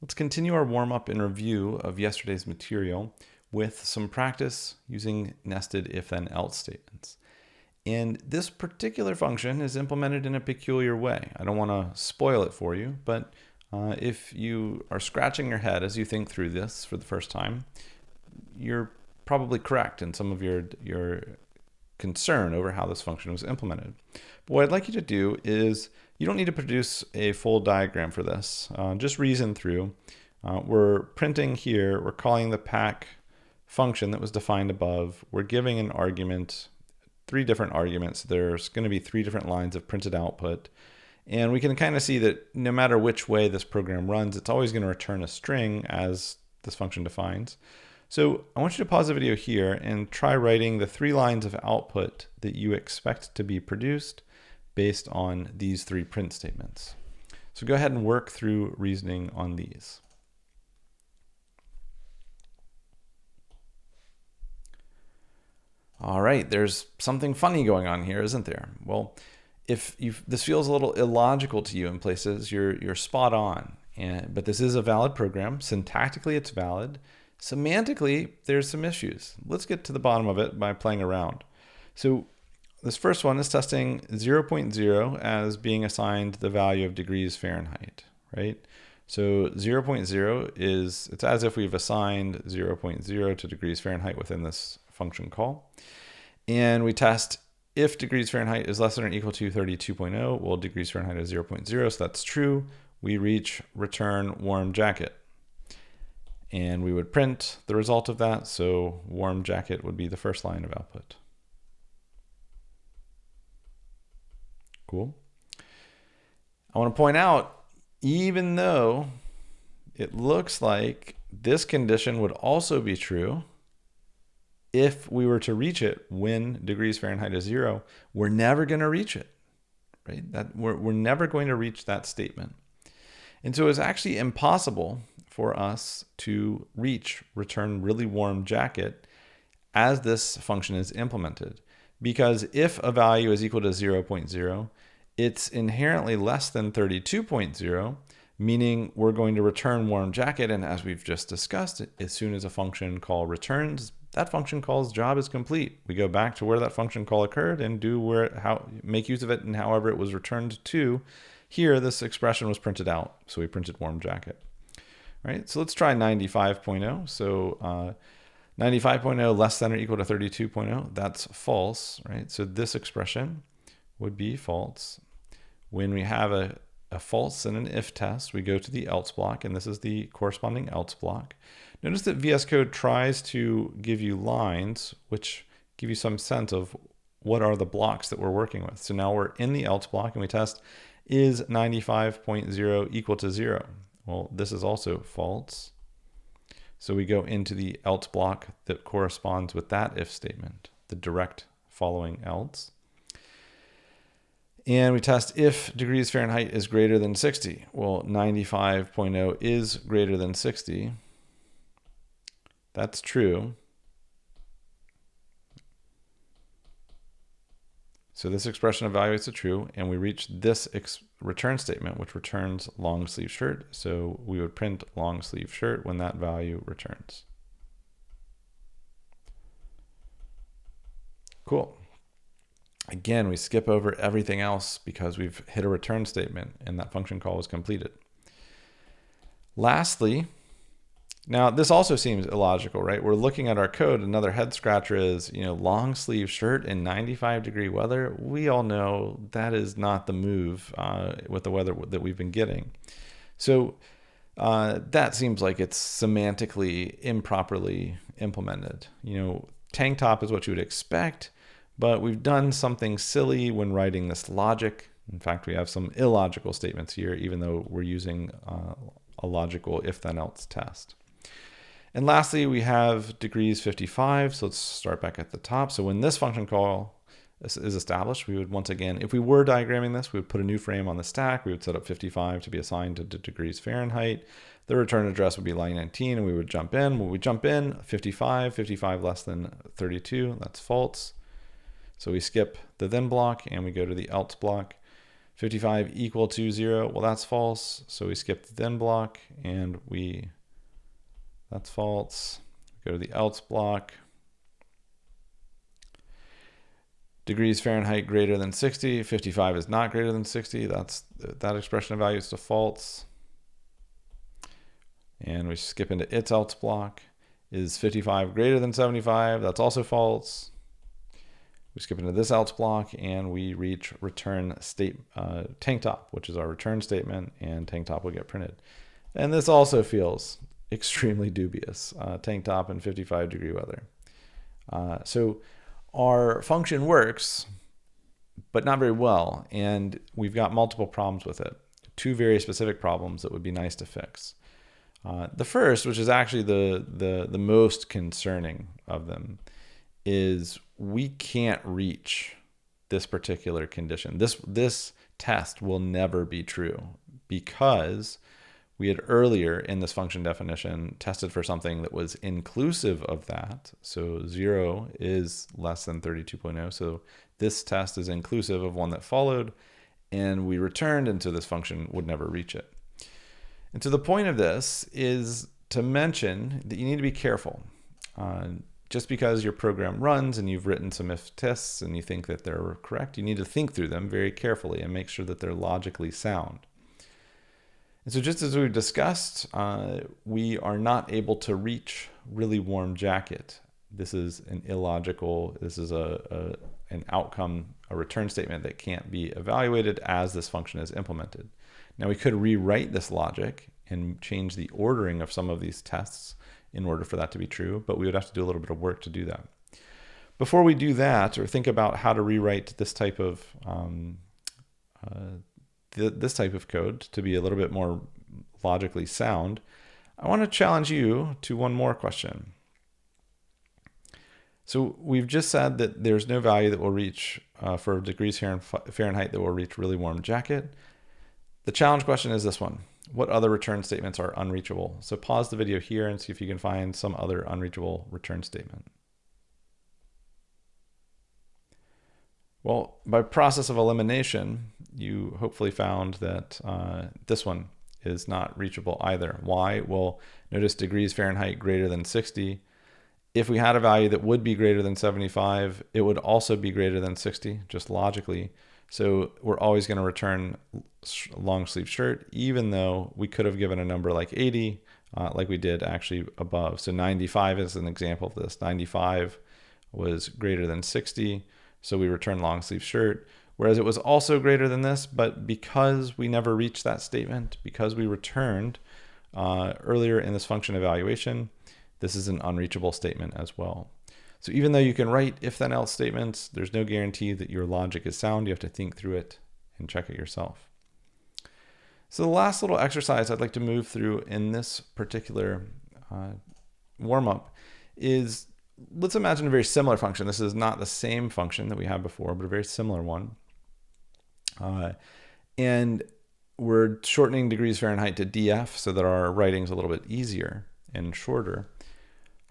Let's continue our warm-up and review of yesterday's material with some practice using nested if-then-else statements. And this particular function is implemented in a peculiar way. I don't want to spoil it for you, but if you are scratching your head as you think through this for the first time, you're probably correct in some of your concern over how this function was implemented. But what I'd like you to do is, you don't need to produce a full diagram for this. Just reason through. We're printing here, we're calling the pack function that was defined above. We're giving an argument, 3 different arguments. There's going to be 3 different lines of printed output. And we can kind of see that no matter which way this program runs, it's always going to return a string as this function defines. So I want you to pause the video here and try writing the 3 lines of output that you expect to be produced based on these 3 print statements. So go ahead and work through reasoning on these. All right, there's something funny going on here, isn't there? Well, if this feels a little illogical to you in places, you're spot on. But this is a valid program. Syntactically, it's valid. Semantically, there's some issues. Let's get to the bottom of it by playing around. So this first one is testing 0.0 as being assigned the value of degrees Fahrenheit, right? So 0.0 is, it's as if we've assigned 0.0 to degrees Fahrenheit within this function call. And we test if degrees Fahrenheit is less than or equal to 32.0, well, degrees Fahrenheit is 0.0, so that's true. We reach return warm jacket. And we would print the result of that, so warm jacket would be the first line of output. Cool. I want to point out, even though it looks like this condition would also be true, if we were to reach it when degrees Fahrenheit is 0, we're never going to reach it, right? We're never going to reach that statement. And so it's actually impossible for us to reach return really warm jacket as this function is implemented. Because if a value is equal to 0.0, it's inherently less than 32.0, meaning we're going to return warm jacket. And as we've just discussed, as soon as a function call returns, that function call's job is complete. We go back to where that function call occurred and make use of it and however it was returned to. Here, this expression was printed out, so we printed warm jacket. Right? So let's try 95.0. So 95.0 less than or equal to 32.0, that's false, right? So this expression would be false. When we have a false in an if test, we go to the else block, and this is the corresponding else block. Notice that VS Code tries to give you lines which give you some sense of what are the blocks that we're working with. So now we're in the else block and we test, is 95.0 equal to 0? Well, this is also false. So we go into the else block that corresponds with that if statement, the direct following else. And we test if degrees Fahrenheit is greater than 60. Well, 95.0 is greater than 60. That's true. So this expression evaluates the true, and we reach this return statement, which returns long sleeve shirt. So we would print long sleeve shirt when that value returns. Cool. Again, we skip over everything else because we've hit a return statement and that function call was completed. Lastly, now this also seems illogical, right? We're looking at our code. Another head scratcher is, long sleeve shirt in 95-degree weather. We all know that is not the move with the weather that we've been getting. So that seems like it's semantically improperly implemented. Tank top is what you would expect, but we've done something silly when writing this logic. In fact, we have some illogical statements here, even though we're using a logical if-then-else test. And lastly, we have degrees 55. So let's start back at the top. So when this function call is established, we would once again, if we were diagramming this, we would put a new frame on the stack. We would set up 55 to be assigned to degrees Fahrenheit. The return address would be line 19, and we would jump in. When we jump in, 55 less than 32, that's false. So we skip the then block and we go to the else block. 55 equal to 0. Well, that's false. So we skip the then block and that's false. Go to the else block. Degrees Fahrenheit greater than 60. 55 is not greater than 60. That expression of value is to false. And we skip into its else block. Is 55 greater than 75? That's also false. We skip into this else block and we reach return tank top, which is our return statement, and tank top will get printed. And this also feels extremely dubious, tank top in 55-degree weather. So our function works, but not very well, and we've got multiple problems with it. Two very specific problems that would be nice to fix. The first, which is actually the most concerning of them, is we can't reach this particular condition. This test will never be true because we had earlier in this function definition tested for something that was inclusive of that. So 0 is less than 32.0. So this test is inclusive of one that followed, and we returned, and so this function would never reach it. And so the point of this is to mention that you need to be careful. Just because your program runs and you've written some if tests and you think that they're correct, you need to think through them very carefully and make sure that they're logically sound. And so just as we've discussed, we are not able to reach really warm jacket. This is an illogical, this is an outcome, a return statement that can't be evaluated as this function is implemented. Now we could rewrite this logic and change the ordering of some of these tests in order for that to be true, but we would have to do a little bit of work to do that. Before we do that, or think about how to rewrite this type of code to be a little bit more logically sound, I want to challenge you to one more question. So we've just said that there's no value that will reach for degrees Fahrenheit that will reach really warm jacket. The challenge question is this one. What other return statements are unreachable? So pause the video here and see if you can find some other unreachable return statement. Well, by process of elimination, you hopefully found that this one is not reachable either. Why? Well, notice degrees Fahrenheit greater than 60. If we had a value that would be greater than 75, it would also be greater than 60, just logically. So we're always going to return long sleeve shirt, even though we could have given a number like 80, like we did actually above. So 95 is an example of this. 95 was greater than 60, so we return long sleeve shirt. Whereas it was also greater than this, but because we never reached that statement, because we returned earlier in this function evaluation, this is an unreachable statement as well. So even though you can write if then else statements, there's no guarantee that your logic is sound. You have to think through it and check it yourself. So the last little exercise I'd like to move through in this particular warm-up is, let's imagine a very similar function. This is not the same function that we had before, but a very similar one. And we're shortening degrees Fahrenheit to df so that our writing is a little bit easier and shorter.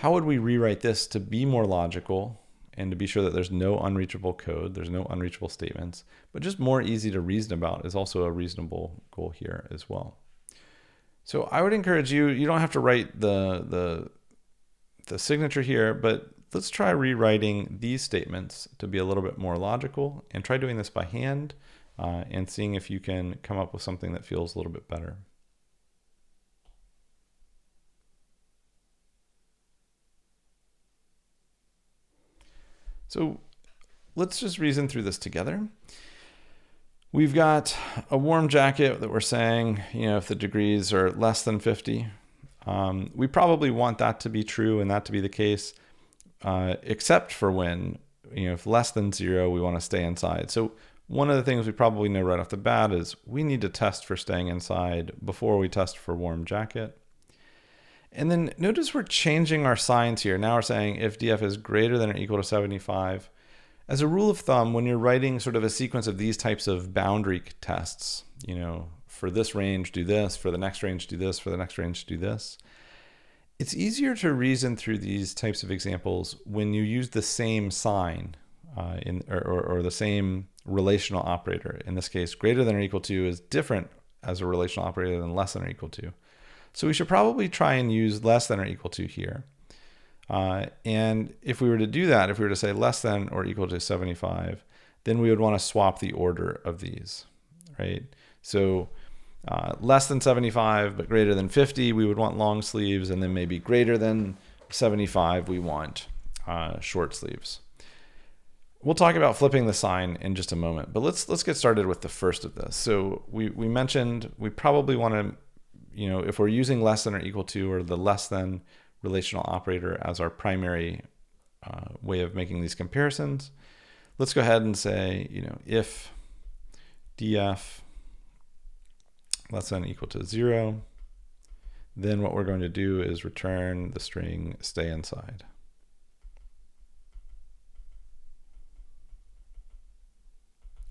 How would we rewrite this to be more logical and to be sure that there's no unreachable code, there's no unreachable statements, but just more easy to reason about is also a reasonable goal here as well. So I would encourage you, you don't have to write the signature here, but let's try rewriting these statements to be a little bit more logical, and try doing this by hand and seeing if you can come up with something that feels a little bit better. So let's just reason through this together. We've got a warm jacket that we're saying, if the degrees are less than 50, we probably want that to be true and that to be the case, except for when, if less than 0, we want to stay inside. So one of the things we probably know right off the bat is we need to test for staying inside before we test for warm jacket. And then notice we're changing our signs here. Now we're saying if df is greater than or equal to 75. As a rule of thumb, when you're writing sort of a sequence of these types of boundary tests, for this range, do this, for the next range, do this, for the next range, do this. It's easier to reason through these types of examples when you use the same sign or the same relational operator. In this case, greater than or equal to is different as a relational operator than less than or equal to. So we should probably try and use less than or equal to here. And if we were to do that, if we were to say less than or equal to 75, then we would want to swap the order of these, right? So less than 75 but greater than 50, we would want long sleeves, and then maybe greater than 75, we want short sleeves. We'll talk about flipping the sign in just a moment, but let's get started with the first of this. So we mentioned we probably want to, if we're using less than or equal to, or the less than relational operator as our primary way of making these comparisons, let's go ahead and say, if df less than or equal to 0, then what we're going to do is return the string stay inside.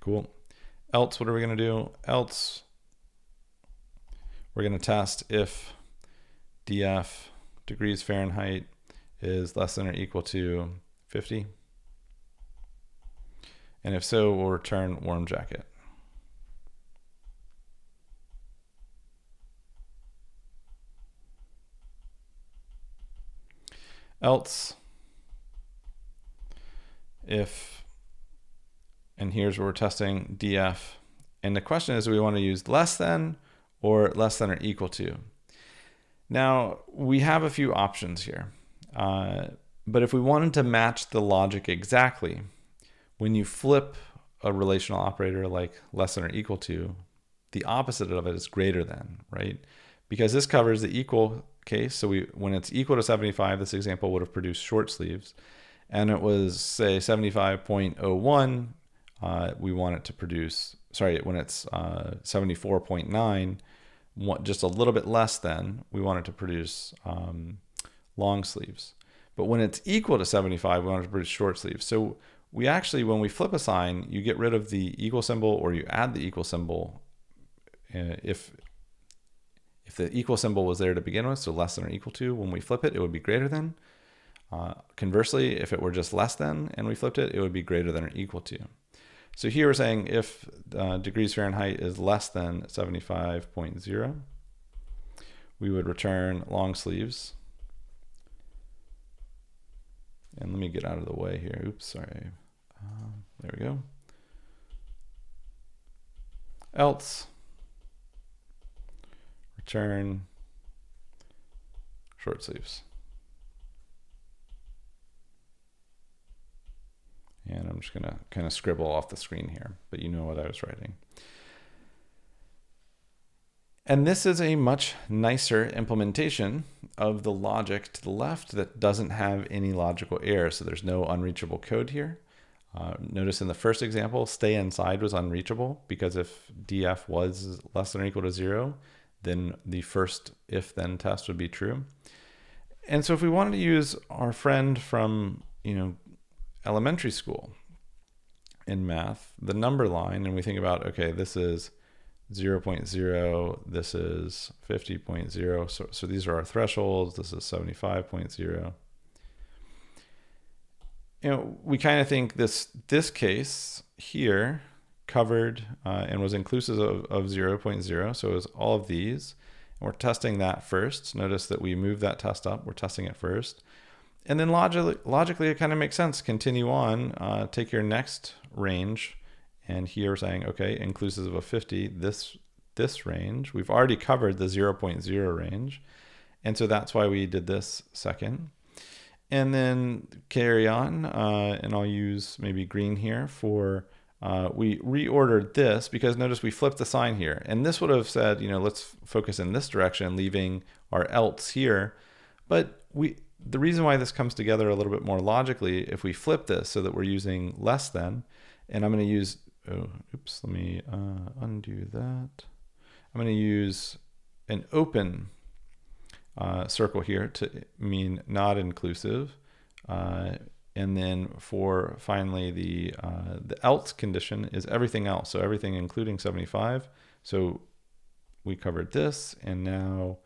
Cool. Else, what are we going to do? Else, we're going to test if df degrees Fahrenheit is less than or equal to 50. And if so, we'll return warm jacket. Else, if, and here's where we're testing df, and the question is, do we want to use less than or less than or equal to? Now, we have a few options here, but if we wanted to match the logic exactly, when you flip a relational operator like less than or equal to, the opposite of it is greater than, right? Because this covers the equal case. So when it's equal to 75, this example would have produced short sleeves, and it was, say, 75.01, we want it to produce, when it's 74.9, just a little bit less than, we want it to produce long sleeves. But when it's equal to 75, we want it to produce short sleeves. So we actually, when we flip a sign, you get rid of the equal symbol or you add the equal symbol if the equal symbol was there to begin with, so less than or equal to, when we flip it, it would be greater than. Conversely, if it were just less than and we flipped it, it would be greater than or equal to. So here we're saying if degrees Fahrenheit is less than 75.0, we would return long sleeves. And let me get out of the way here. Oops, sorry. There we go. Else, return short sleeves. And I'm just going to kind of scribble off the screen here, but you know what I was writing. And this is a much nicer implementation of the logic to the left that doesn't have any logical error. So there's no unreachable code here. Notice in the first example, stay inside was unreachable because if df was less than or equal to 0, then the first if then test would be true. And so if we wanted to use our friend from, elementary school in math, the number line, and we think about, okay, this is 0.0, this is 50.0, so these are our thresholds, this is 75.0. We kind of think this case here covered and was inclusive of 0.0, so it was all of these, and we're testing that first. Notice that we move that test up, we're testing it first. And then logically, it kind of makes sense. Continue on, take your next range, and here we're saying, okay, inclusive of 50, this range. We've already covered the 0.0 range, and so that's why we did this second. And then carry on, and I'll use maybe green here for, we reordered this because notice we flipped the sign here. And this would have said, let's focus in this direction, leaving our else here. But the reason why this comes together a little bit more logically, if we flip this so that we're using less than, and I'm going to use, let me undo that. I'm going to use an open circle here to mean not inclusive. And then for finally the else condition is everything else. So everything including 75. So we covered this, and now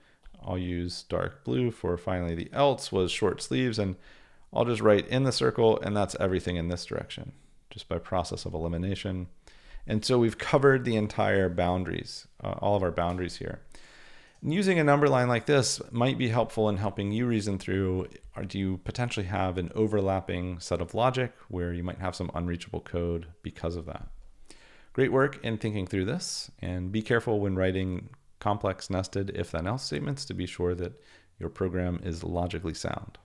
I'll use dark blue for finally the else was short sleeves, and I'll just write in the circle, and that's everything in this direction. just by process of elimination. And so we've covered the entire boundaries, all of our boundaries here. And using a number line like this might be helpful in helping you reason through, or do you potentially have an overlapping set of logic where you might have some unreachable code because of that. Great work in thinking through this, and be careful when writing complex nested if-then-else statements to be sure that your program is logically sound.